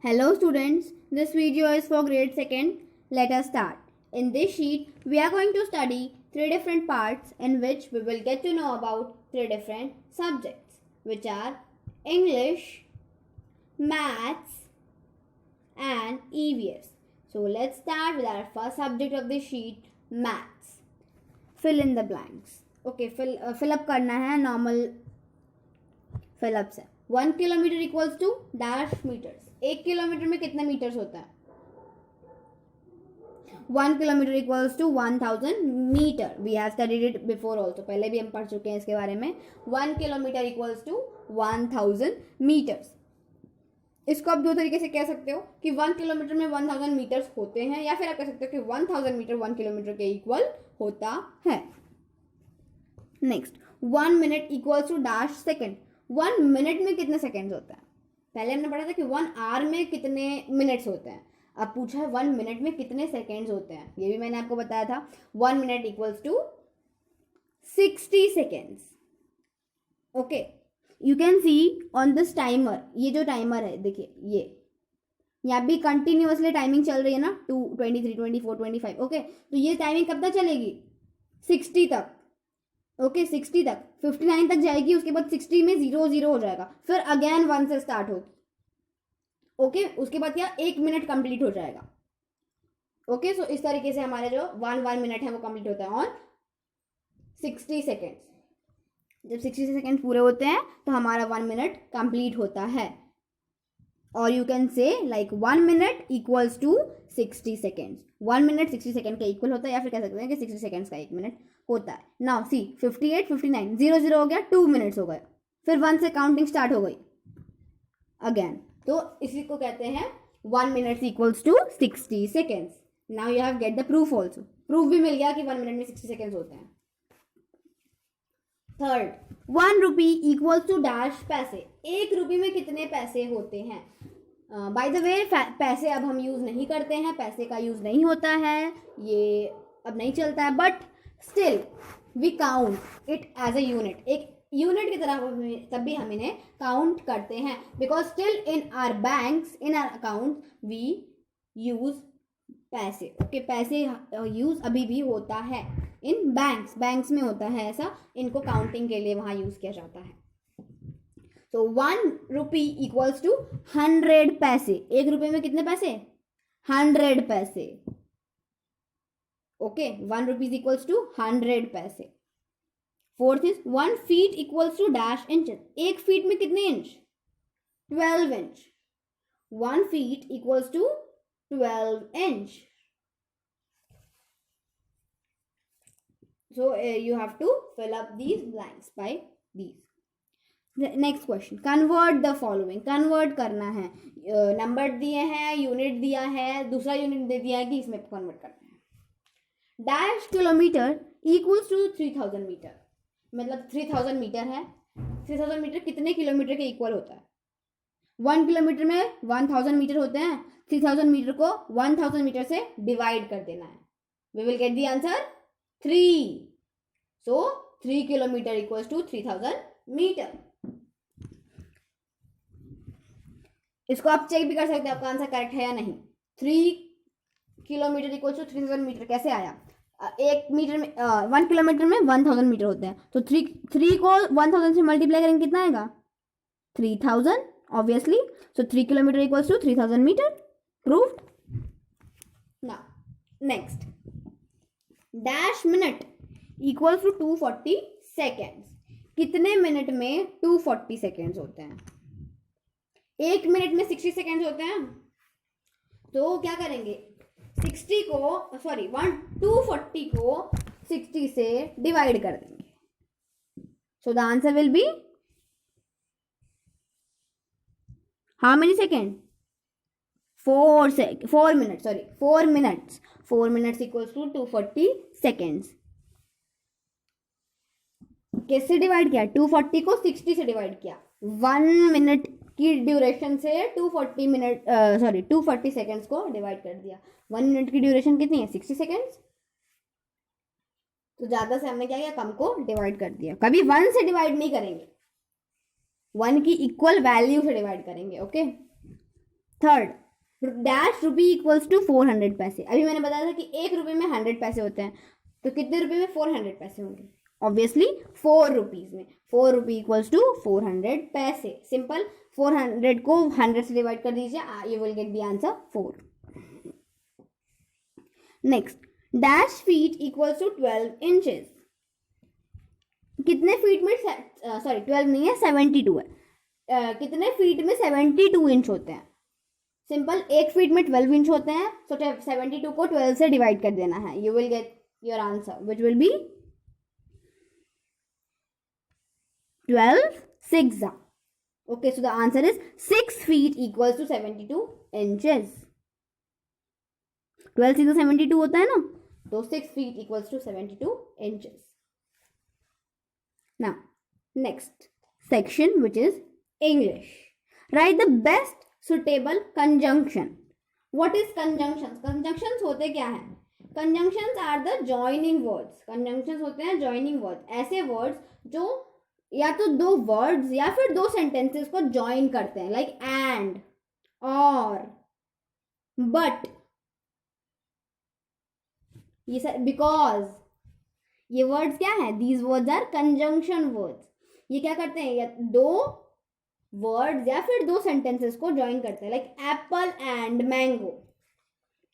Hello students, this video is for grade 2nd. Let us start. In this sheet, we are going to study 3 different parts in which we will get to know about 3 different subjects, which are English, Maths and EVS. So let's start with our first subject of the sheet, Maths. Fill in the blanks. Okay, fill up करना है normal fill up से. 1 kilometer equals to dash meters. 1 kilometre में कितने metres होता है? 1 kilometre equals to 1000 metre. We have studied it before also, पहले भी हम पढ़ चुके हैं इसके बारे में. 1 किलोमीटर इक्वल्स टू 1000 मीटर्स. इसको आप दो तरीके से कह सकते हो कि 1 किलोमीटर में 1000 मीटर्स होते हैं, या फिर आप कह सकते हो कि 1000 मीटर 1 किलोमीटर के इक्वल होता है. Next, 1 minute equals to dash second. 1 minute में कितने सेकेंड्स होता है? पहले हमने पढ़ा था कि 1 आवर में कितने मिनट्स होते हैं. अब पूछा है 1 मिनट में कितने सेकेंड्स होते हैं. ये भी मैंने आपको बताया था. 1 minute equals to 60 seconds. Okay, you can see on this timer. ये जो टाइमर है देखिए, ये यहाँ भी कंटिन्यूअसली टाइमिंग चल रही है ना, 2, 23, 24, 25. ओके, तो ये टाइमिंग कब तक चलेगी? 60 तक. ओके, 60 तक. 59 तक जाएगी, उसके बाद 60 में 0 हो जाएगा, फिर अगेन 1 से स्टार्ट होगी. ओके, उसके बाद क्या 1 मिनट कंप्लीट हो जाएगा. ओके, सो इस तरीके से हमारे जो 1 मिनट है वो कंप्लीट होता है ऑन 60 सेकेंड्स. जब 60 सेकेंड पूरे होते हैं तो हमारा 1 मिनट कंप्लीट होता है. और you can say like 1 minute equals to 60 seconds. 1 minute 60 second का इक्वल होता है, या फिर कह सकते हैं कि 60 सेकेंड्स का 1 मिनट होता है. नाउ सी 58, 59, 0 हो गया, 2 मिनट्स हो गए, फिर 1 से काउंटिंग स्टार्ट हो गई अगेन. तो इसी को कहते हैं 1 minute equals to 60 seconds. Now you have get the proof also. Proof भी मिल गया कि 1 मिनट में 60 सेकेंड्स होते हैं. Third, 1 rupee equals to dash paise. 1 रुपये में कितने पैसे होते हैं? बाय द वे, पैसे अब हम यूज नहीं करते हैं, पैसे का यूज नहीं होता है, ये अब नहीं चलता है, but still we count it as a unit. एक यूनिट की तरह तब भी हम इन्हें काउंट करते हैं, because still in our banks, in our account we use paise. Okay, पैसे यूज अभी भी होता है इन बैंक्स में होता है ऐसा. इनको काउंटिंग के लिए वहां यूज किया जाता है. तो 1 रुपी इक्वल्स टू 100 पैसे. 1 रुपये में कितने पैसे? 100 पैसे. Okay, 1 rupees equals to 100 paise. Fourth is 1 feet equals to dash inches. 1 feet में कितने inch? 12 inch. 1 feet equals to 12 inch. So you have to fill up these blanks by these. The next question, convert the following. convert करना है. Number दिए हैं, unit दिया है, दूसरा unit दे दिया है कि इसमें कन्वर्ट करना है. Dash kilometre equals to 3000 metre. मतलब 3000 मीटर है. 3000 मीटर कितने किलोमीटर के इक्वल होता है? 1 किलोमीटर में 1000 मीटर होते हैं. 3000 मीटर को 1000 मीटर से डिवाइड कर देना है. We will get the answer 3. So 3 kilometre equals to 3000 metre. इसको आप चेक भी कर सकते हैं आपका आंसर करेक्ट है या नहीं. 3 किलोमीटर इक्वल्स टू 3000 मीटर कैसे आया? 1 मीटर में 1 किलोमीटर में 1000 मीटर होते हैं, तो 3 को 1000 से मल्टीप्लाई करेंगे कितना आएगा? 3000 obviously. So 3 kilometre equals to 3000 metre. Proved. Now next, dash minute equals to 240 seconds. कितने मिनट में 240 सेकेंड्स होते हैं? 1 मिनट में 60 सेकेंड्स होते हैं, तो क्या करेंगे? 240 को 60 से डिवाइड कर देंगे. So the answer will be how many second? 4 minutes. 4 minutes equals to 240 seconds. कैसे डिवाइड किया? 240 को 60 से डिवाइड किया. 1 मिनट की ड्यूरेशन से 240 सेकेंड्स को डिवाइड कर दिया. 1 मिनट की ड्यूरेशन कितनी है? 60 सेकेंड्स. तो ज्यादा से हमने क्या किया? कम को डिवाइड कर दिया. कभी 1 से डिवाइड नहीं करेंगे, 1 की इक्वल वैल्यू से डिवाइड करेंगे. Okay, third, dash rupee equals to 400 paise. अभी मैंने बताया था कि 1 रुपये में 100 पैसे होते हैं, तो कितने रुपये में 400 पैसे होंगे? ऑब्वियसली 4 रुपीज में. 4 रुपी इक्वल्स टू 400 पैसे. सिंपल. 400 को 100 से डिवाइड कर दीजिए, you will get the answer 4. Next, dash feet equals to 12 inches. कितने फीट में, सॉरी 12 नहीं है, 72 है. कितने फीट में 72 इंच होते हैं? सिंपल, 1 फीट में 12 इंच होते हैं, सो 72 को 12 से डिवाइड कर देना है. You will get your answer which will be 12 6. Okay, so the answer is 6 feet equals to 72 inches. 12 से तो 72 होता है ना, तो 6 feet equals to 72 inches. Now, next section, which is English. Write the best suitable conjunction. What is conjunctions? Conjunctions होते क्या हैं? Conjunctions are the joining words. Conjunctions होते हैं joining words. ऐसे words जो या तो दो वर्ड्स या फिर दो सेंटेंसेस को ज्वाइन करते हैं, लाइक एंड, और, बट, ये सब, बिकॉज, ये वर्ड्स क्या है? These words are conjunction words. ये क्या करते हैं? या दो वर्ड्स या फिर दो सेंटेंसेस को ज्वाइन करते हैं, like Apple and mango.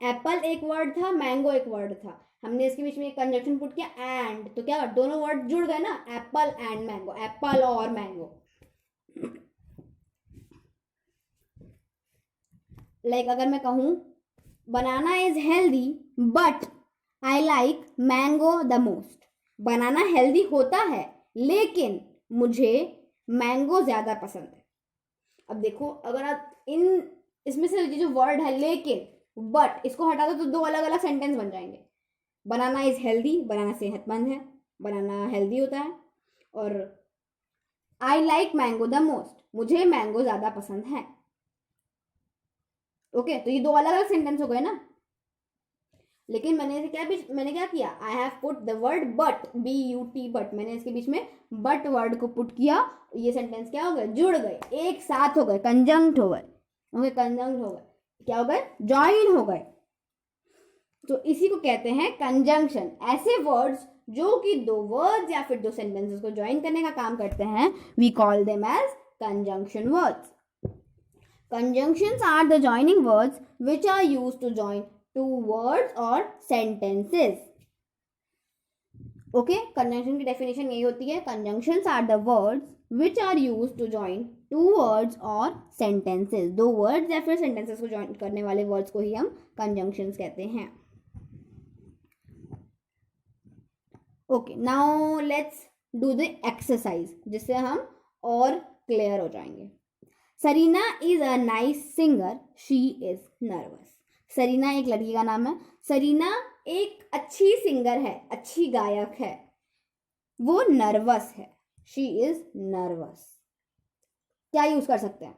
Apple एक वर्ड था, मैंगो एक वर्ड था, हमने इसके बीच में एक कंजंक्शन पुट किया एंड, तो क्या दोनों वर्ड जुड़ गए ना, एप्पल एंड मैंगो, एप्पल और मैंगो. लाइक अगर मैं कहूं banana is healthy but I like mango the most. Banana healthy होता है लेकिन मुझे मैंगो ज्यादा पसंद है. अब देखो, अगर आप इसमें से जो वर्ड है लेकिन, बट, इसको हटा दो तो दो अलग अलग सेंटेंस बन जाएंगे. बनाना इज हेल्दी, बनाना सेहतमंद है, बनाना हेल्दी होता है, और आई लाइक मैंगो द मोस्ट, मुझे मैंगो ज्यादा पसंद है. ओके, तो ये दो अलग अलग सेंटेंस हो गए ना. लेकिन मैंने क्या किया? I have put the word but, BUT, but. मैंने इसके बीच में बट वर्ड को पुट किया, ये सेंटेंस क्या हो गए? जुड़ गए, एक साथ हो गए, कंजंक्ट हो गए. ओके, कंजंक्ट हो गए, क्या हो गए? जॉइन हो गए. तो इसी को कहते हैं कंजंक्शन. ऐसे वर्ड्स जो कि दो वर्ड्स या फिर दो सेंटेंसेस को ज्वाइन करने का काम करते हैं, we call them as conjunction words. Conjunctions are the joining words which are used to join two words और सेंटेंसेस. ओके, कंजंक्शन की डेफिनेशन यही होती है, conjunctions are the words which are used to join two words or sentences. दो words या फिर sentences को join करने वाले words को ही हम conjunctions कहते हैं. Okay, now let's do the exercise जिससे हम और clear हो जाएंगे. Sarina is a nice singer. She is nervous. Serena एक लड़की का नाम है. सरीना एक अच्छी सिंगर है, अच्छी गायक है, वो नर्वस है. She is nervous. क्या यूज कर सकते हैं?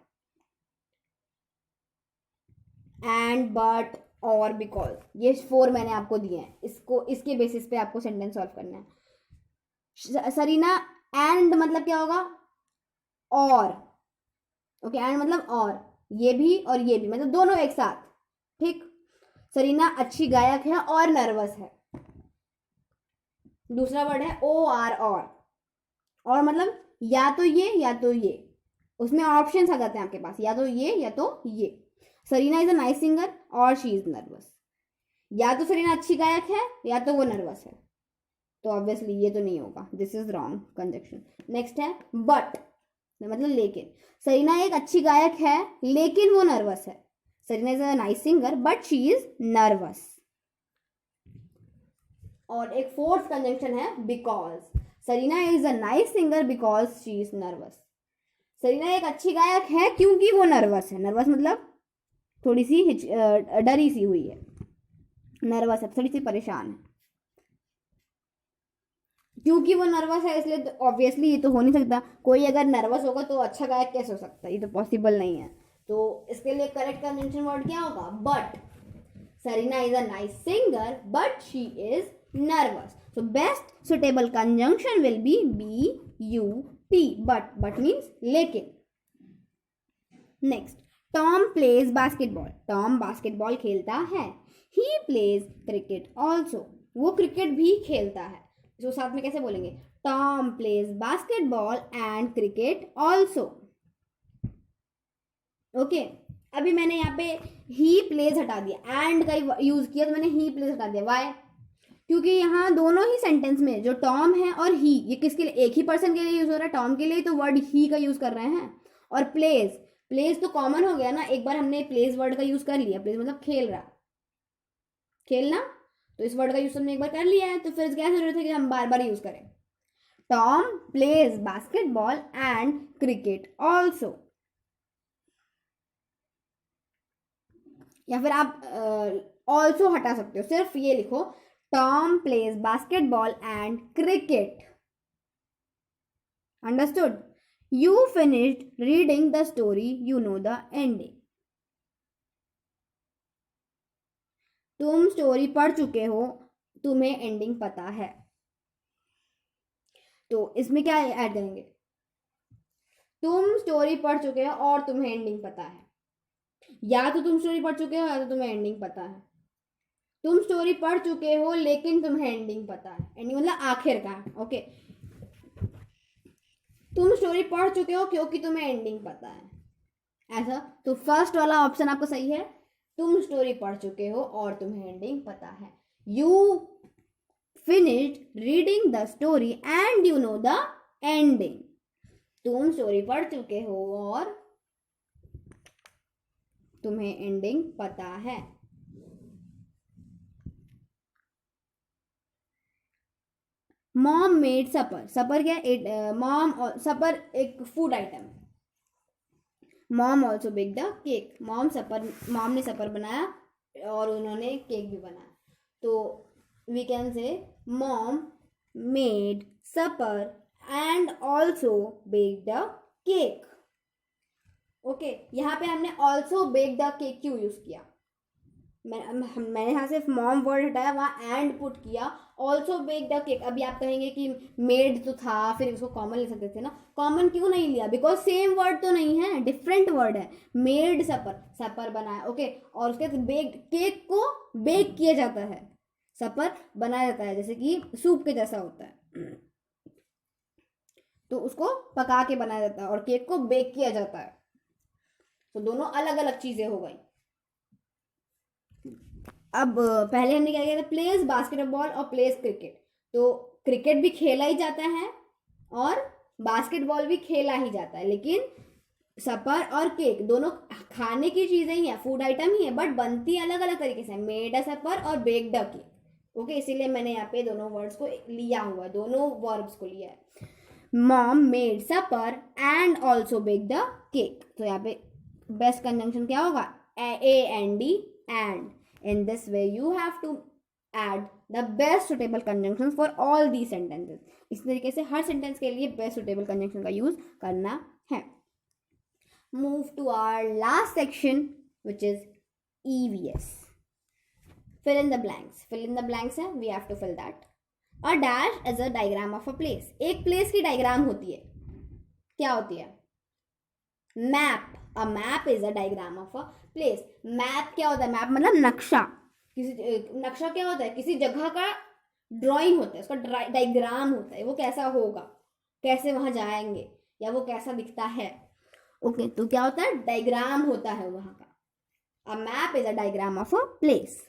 एंड, बट, और, बिकॉज. ये 4 मैंने आपको दिए हैं, इसके बेसिस पे आपको सेंटेंस सॉल्व करना है. सरीना, एंड मतलब क्या होगा? और. ओके, एंड मतलब और, ये भी और ये भी, मतलब दोनों एक साथ. ठीक. सरीना अच्छी गायक है और नर्वस है. दूसरा वर्ड है OR, और मतलब या तो ये या तो ये. उसमें ऑप्शंस आ जाते हैं आपके पास, या तो ये या तो ये. Serena is a nice singer और शी इज नर्वस. या तो सरीना अच्छी गायक है या तो वो नर्वस है, तो ऑब्वियसली ये तो नहीं होगा, this is wrong conjunction. Next है बट, मतलब लेकिन. सरीना एक अच्छी गायक है लेकिन वो नर्वस है. Serena is a nice singer but she is nervous. और एक फोर्थ कंजंक्शन है because. Serena is a nice singer because she is nervous. Serena एक अच्छी गायक है क्योंकि वो नर्वस है. नर्वस मतलब थोड़ी सी डरी सी हुई है, नर्वस है, थोड़ी सी परेशान है. क्योंकि वो नर्वस है इसलिए, तो ऑब्वियसली ये तो हो नहीं सकता. कोई अगर नर्वस होगा तो अच्छा गायक कैसे हो सकता है? ये तो पॉसिबल नहीं है. तो इसके लिए करेक्ट कंजंक्शन वर्ड क्या होगा? But. Serena is a nice singer but she is nervous. So best suitable conjunction will be BUT. But means लेकिन. Next, Tom plays basketball, Tom basketball खेलता है। ही प्लेज क्रिकेट ऑल्सो, वो cricket भी खेलता है। तो साथ में कैसे बोलेंगे, Tom plays basketball and cricket also. Okay, अभी मैंने यहाँ पे ही प्लेज हटा दिया, एंड का यूज किया तो मैंने ही प्लेज हटा दिया। वाई? क्योंकि यहाँ दोनों ही सेंटेंस में जो टॉम है और ही, ये किसके लिए, एक ही पर्सन के लिए यूज हो रहा है, टॉम के लिए, तो वर्ड ही का यूज कर रहे हैं। और प्लेज, प्लेज तो कॉमन हो गया ना, एक बार हमने प्लेज वर्ड का यूज कर लिया, प्लेज मतलब खेल रहा, खेलना, तो इस वर्ड का यूज हमने एक बार कर लिया है, तो फिर क्या जरूरत है कि हम बार बार यूज करें। Tom plays basketball and cricket also. या फिर आप ऑल्सो हटा सकते हो, सिर्फ ये लिखो, Tom plays basketball and cricket. Understood? You finished reading the story, you know the ending. तुम स्टोरी पढ़ चुके हो, तुम्हें एंडिंग पता है। तो इसमें क्या ऐड करेंगे, तुम स्टोरी पढ़ चुके हो और तुम्हें एंडिंग पता है, या तो तुम स्टोरी पढ़ चुके हो या तो तुम्हें एंडिंग पता है। तुम स्टोरी पढ़ चुके हो लेकिन तुम्हें एंडिंग पता है, एंडिंग मतलब आखिर का। ओके, तुम स्टोरी पढ़ चुके हो क्योंकि तुम्हें एंडिंग पता है, ऐसा। तो फर्स्ट वाला ऑप्शन आपका सही है, तुम स्टोरी पढ़ चुके हो और तुम्हें एंडिंग पता है। You finished reading the story and you know the ending. तुम स्टोरी पढ़ चुके हो और तुम्हें एंडिंग पता है। मॉम मेड सपर, सपर क्या, मॉम, सपर एक food item. Mom also bake the cake, mom ने सपर बनाया और उन्होंने केक भी बनाया। तो we can say mom made supper and also bake the cake. Okay, यहाँ पे हमने ऑल्सो बेक द केक क्यों यूज किया, मैंने यहाँ सिर्फ मॉम वर्ड हटाया, वहाँ एंड पुट किया, ऑल्सो बेक द केक। अभी आप कहेंगे कि मेड तो था, फिर उसको कॉमन ले सकते थे ना, कॉमन क्यों नहीं लिया, बिकॉज सेम वर्ड तो नहीं है, डिफरेंट वर्ड है। मेड सपर, सपर बनाया, ओके, और उसके बेक, केक को बेक किया जाता है, सपर बनाया जाता है, जैसे कि सूप के जैसा होता है, तो उसको पका के बनाया जाता है, और केक को बेक किया जाता है। तो दोनों अलग अलग चीजें हो गई। अब पहले हमने क्या किया था, प्लेज बास्केटबॉल और प्लेज क्रिकेट। तो क्रिकेट भी खेला ही जाता है और बास्केटबॉल भी खेला ही जाता है, लेकिन सपर और केक दोनों खाने की चीजें ही है, फूड आइटम ही है, बट बनती अलग अलग तरीके से, मेड अ सपर और बेक्ड अ केक। ओके, इसीलिए मैंने यहाँ पे दोनों वर्ड्स को लिया हुआ है, दोनों वर्ब्स को लिया है। Mom made supper and also baked the cake. तो यहाँ पे बेस्ट कंजंक्शन क्या होगा, A and D, and. In this way, you have to add the best suitable conjunctions for all these sentences. इस तरीके से हर सेंटेंस के लिए बेस्ट सुटेबल कंजंक्शन का यूज करना है। Move to our last section, which is EVS. Fill in the blanks. Fill in the blanks है, we have to fill that. A dash is a diagram of a place. एक place की diagram होती है, क्या होती है, map. A map is a diagram of a place. Map क्या होता है, मैप मतलब नक्शा, किसी नक्शा क्या होता है, किसी जगह का ड्राइंग होता है, उसका डायग्राम होता है, वो कैसा होगा, कैसे वहां जाएंगे, या वो कैसा दिखता है। ओके, तो क्या होता है, डायग्राम होता है वहां का। A map is a diagram of a place.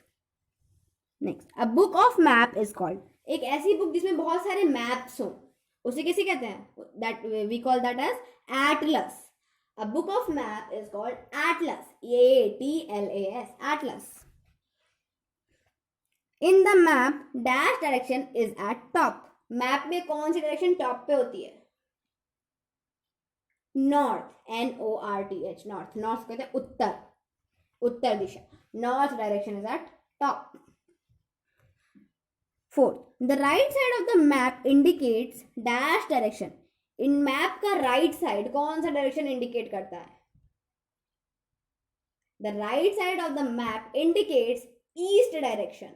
Next, a book of map is called, एक ऐसी बुक जिसमें बहुत सारे मैप्स हो, उसे कैसे कहते हैं, that we call that as atlas. A book of map is called atlas. ATLAS, atlas. In the map, dash direction is at top. Map में कौन सी डायरेक्शन टॉप पे होती है, नॉर्थ, NORTH, नॉर्थ। नॉर्थ कहते हैं उत्तर, उत्तर दिशा, north direction is at top. Fourth, the right side of the map indicates dash direction. इन मैप का राइट साइड कौन सा डायरेक्शन इंडिकेट करता है, the right side of the map indicates east direction.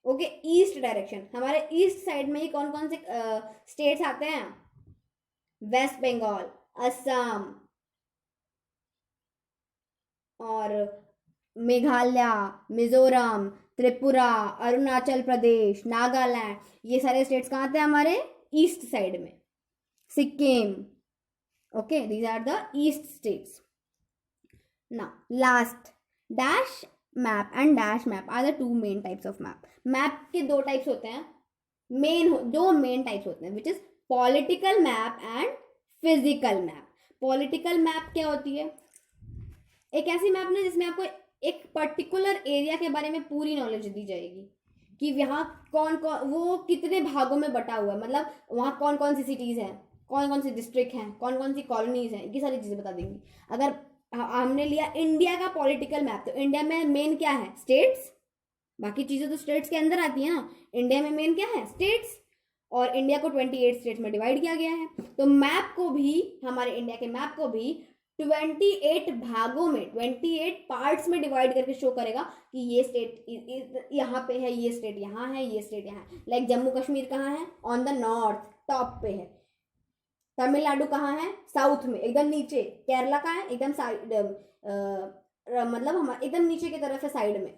Okay, east direction, हमारे east side में ही कौन कौन से स्टेट्स आते हैं, वेस्ट बंगाल, असम, और मेघालय, मिजोरम, त्रिपुरा, अरुणाचल प्रदेश, नागालैंड, ये सारे स्टेट्स कहाँ थे हमारे ईस्ट साइड में. Sikkim. Okay, these are the east states. Now last, dash map and dash map are the two main types of map. Map के दो टाइप्स होते हैं, दो मेन टाइप्स होते हैं, which is political map and physical map. Political map क्या होती है? एक ऐसी मैप ना जिसमें आपको एक पर्टिकुलर एरिया के बारे में पूरी नॉलेज दी जाएगी कि यहाँ कौन कौन, वो कितने भागों में बटा हुआ है, मतलब वहाँ कौन कौन सी सिटीज़ हैं, कौन कौन सी डिस्ट्रिक्ट हैं, कौन कौन सी कॉलोनीज हैं, ये सारी चीज़ें बता देंगी. अगर हमने लिया इंडिया का पॉलिटिकल मैप, तो इंडिया में मेन क्या है? स्टेट्स. बाकी चीज़ें तो स्टेट्स के अंदर आती हैं ना. इंडिया में मेन क्या है? स्टेट्स. और इंडिया को 28 स्टेट्स में डिवाइड किया गया है. तो मैप को भी, हमारे इंडिया के मैप को भी 28 भागों में, 28 पार्ट्स में डिवाइड करके शो करेगा कि ये स्टेट यहाँ पे है, ये स्टेट यहाँ है, ये स्टेट यहाँ है. लाइक जम्मू कश्मीर कहाँ है? ऑन द नॉर्थ, टॉप पे है. तमिलनाडु कहाँ है? साउथ में, एकदम नीचे. केरला कहाँ है? एकदम साइड, मतलब हमारा एकदम नीचे की तरफ है, साइड में.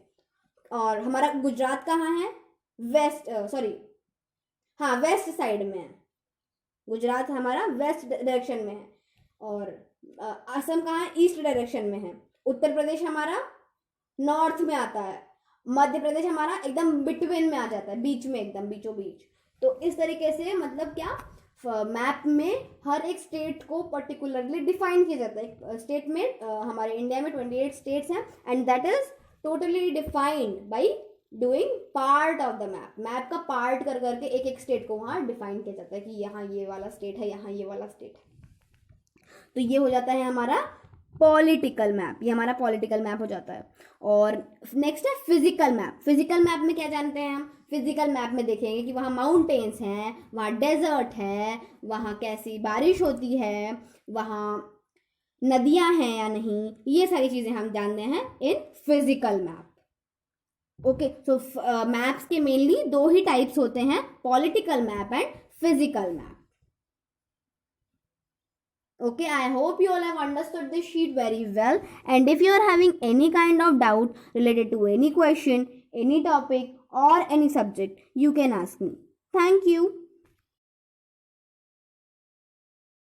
और हमारा गुजरात कहाँ है? वेस्ट, सॉरी, हाँ, वेस्ट साइड में है. गुजरात हमारा वेस्ट डायरेक्शन में है. और असम कहाँ है? ईस्ट डायरेक्शन में है. उत्तर प्रदेश हमारा नॉर्थ में आता है. मध्य प्रदेश हमारा एकदम बिटवीन में आ जाता है, बीच में, एकदम बीचों बीच. तो इस तरीके से मतलब क्या, मैप में हर एक स्टेट को पर्टिकुलरली डिफाइन किया जाता है. स्टेट में हमारे इंडिया में 28 स्टेट्स हैं and that is totally defined by doing part of the map. Map का पार्ट कर करके एक एक स्टेट को वहाँ डिफाइन किया जाता है कि यहाँ ये वाला स्टेट है, यहाँ ये वाला स्टेट है. तो ये हो जाता है हमारा पॉलिटिकल मैप. ये हमारा पॉलिटिकल मैप हो जाता है. और नेक्स्ट है फिजिकल मैप. फिजिकल मैप में क्या जानते हैं हम? फिजिकल मैप में देखेंगे कि वहाँ माउंटेन्स हैं, वहाँ डेजर्ट है, वहाँ कैसी बारिश होती है, वहाँ नदियाँ हैं या नहीं, ये सारी चीज़ें हम जानते हैं in physical map. Okay, so maps के मेनली दो ही टाइप्स होते हैं, political map and physical map. Okay, I hope you all have understood this sheet very well, and if you are having any kind of doubt related to any question, any topic or any subject, you can ask me. Thank you.